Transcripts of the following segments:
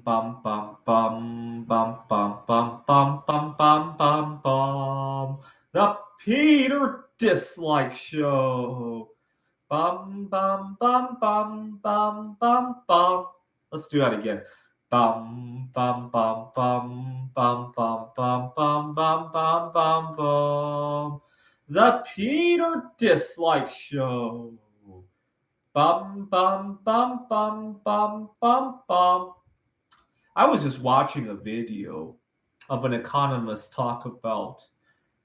bum bum bum bum bum bum bum bum bum bum bum. The Peter Dislike Show. Bum bum bum bum bum bum bum. Let's do that again. Bum bum bum bum bum bum bum bum bum bum bum bum. The Peter Dislike Show. Bum bum bum bum bum bum bum. I was just watching a video of an economist talk about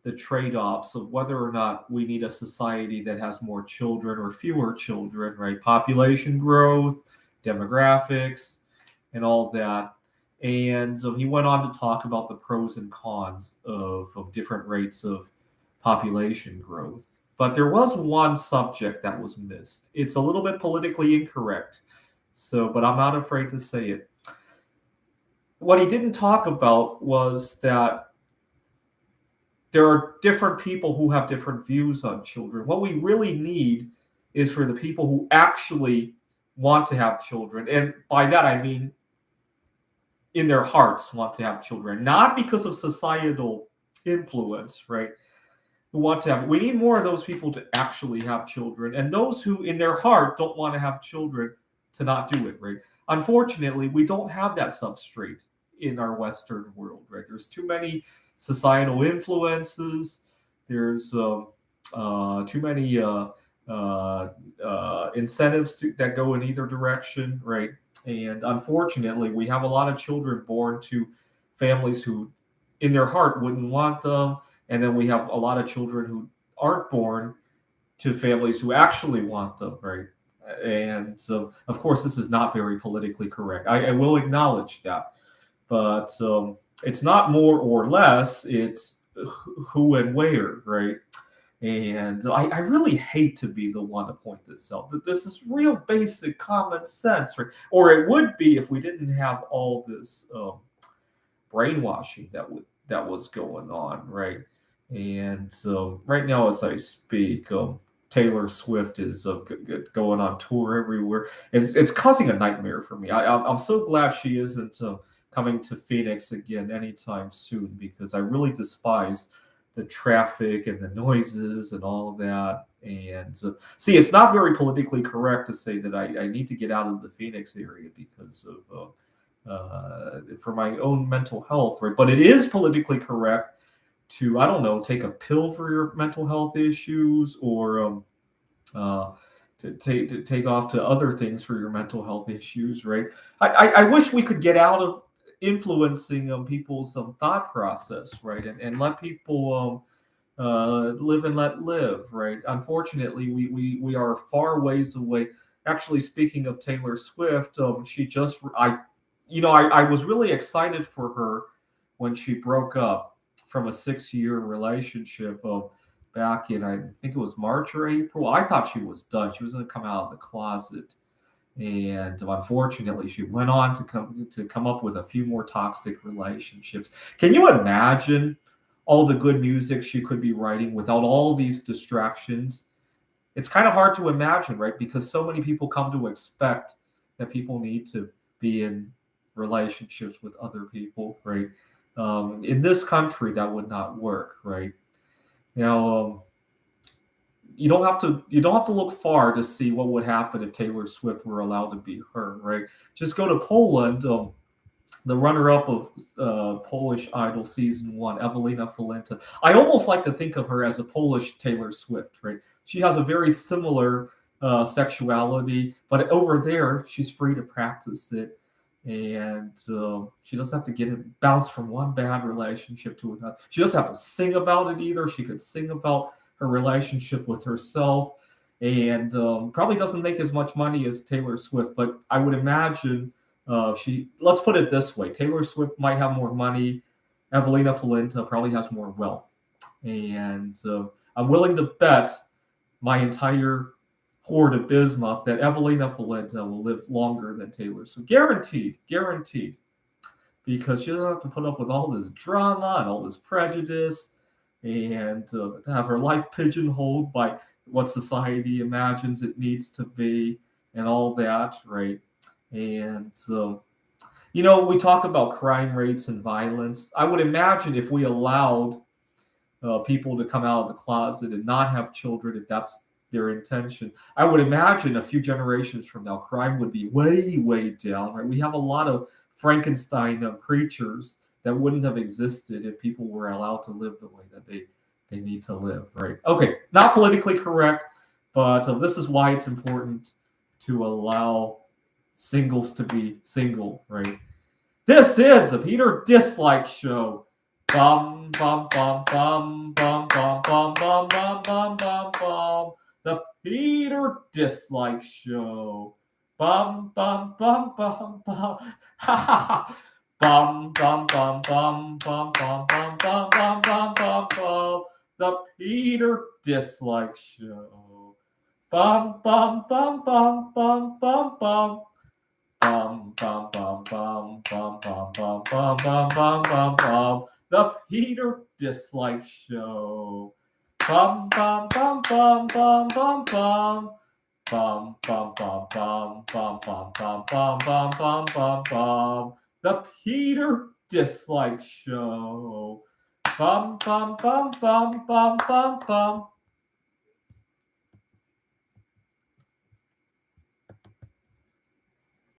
the trade-offs of whether or not we need a society that has more children or fewer children, right? Population growth, demographics, and all that. And so he went on to talk about the pros and cons of different rates of population growth. But there was one subject that was missed. It's a little bit politically incorrect. So, but I'm not afraid to say it. What he didn't talk about was that there are different people who have different views on children. What we really need is for the people who actually want to have children. And by that, I mean in their hearts want to have children, not because of societal influence, right? Who want to have, we need more of those people to actually have children, and those who in their heart don't want to have children to not do it, right? Unfortunately, we don't have that substrate in our Western world, right? There's too many societal influences. There's too many incentives that go in either direction, right? And unfortunately, we have a lot of children born to families who, in their heart, wouldn't want them. And then we have a lot of children who aren't born to families who actually want them, right? And so, of course, this is not very politically correct. I will acknowledge that. But it's not more or less, it's who and where, right? And I really hate to be the one to point this out. That this is real basic common sense, right? Or it would be if we didn't have all this brainwashing that was going on, right? And right now, as I speak, Taylor Swift is going on tour everywhere. It's causing a nightmare for me. I'm so glad she isn't coming to Phoenix again anytime soon, because I really despise the traffic and the noises and all of that. And see, it's not very politically correct to say that I need to get out of the Phoenix area because of for my own mental health, right? But it is politically correct to, I don't know, take a pill for your mental health issues, or to take off to other things for your mental health issues, right? I wish we could get out of influencing people's thought process, right? And let people live and let live, right? Unfortunately, we are far ways away. Actually, speaking of Taylor Swift, she just, I was really excited for her when she broke up from a 6-year relationship back in, I think it was March or April. I thought she was done. She was going to come out of the closet. And unfortunately, she went on to come up with a few more toxic relationships. Can you imagine all the good music she could be writing without all these distractions? It's kind of hard to imagine, right? Because so many people come to expect that people need to be in relationships with other people, right? In this country, that would not work, right? Now, you don't have to look far to see what would happen if Taylor Swift were allowed to be her, right? Just go to Poland. The runner-up of Polish Idol season one, Evelina Falenta. I almost like to think of her as a Polish Taylor Swift, right? She has a very similar sexuality, but over there she's free to practice it, and she doesn't have to bounce from one bad relationship to another. She doesn't have to sing about it either. She could sing about her relationship with herself, and probably doesn't make as much money as Taylor Swift, but I would imagine let's put it this way: Taylor Swift might have more money. Evelina Falenta probably has more wealth, and I'm willing to bet my entire horde of bismuth that Evelina Falenta will live longer than Taylor Swift, guaranteed, because she doesn't have to put up with all this drama and all this prejudice, and have her life pigeonholed by what society imagines it needs to be, and all that, right? And so, We talk about crime rates and violence. I would imagine if we allowed people to come out of the closet and not have children, if that's their intention, I would imagine a few generations from now, crime would be way, way down. Right? We have a lot of Frankenstein creatures that wouldn't have existed if people were allowed to live the way that they need to live. Right? Okay, not politically correct, but this is why it's important to allow singles to be single. Right? This is the Peter Dislike Show. Bum bum bum bum bum bum bum bum bum bum bum bum. The Peter Dislike Show. Bum bum bum bum bum. Ha ha ha. Bum bum bum bum bum bum bum bum bum bum bum bum. The Peter Dislike Show. Bum bum bum bum bum bum bum. Bum bum bum bum bum bum bum bum bum bum bum bum. The Peter Dislike Show. Bum bum bum bum bum bum bum. Bum bum bum bum bum bum bum bum bum bum bum bum. The Peter Dislike Show. Bum bum bum bum bum bum bum.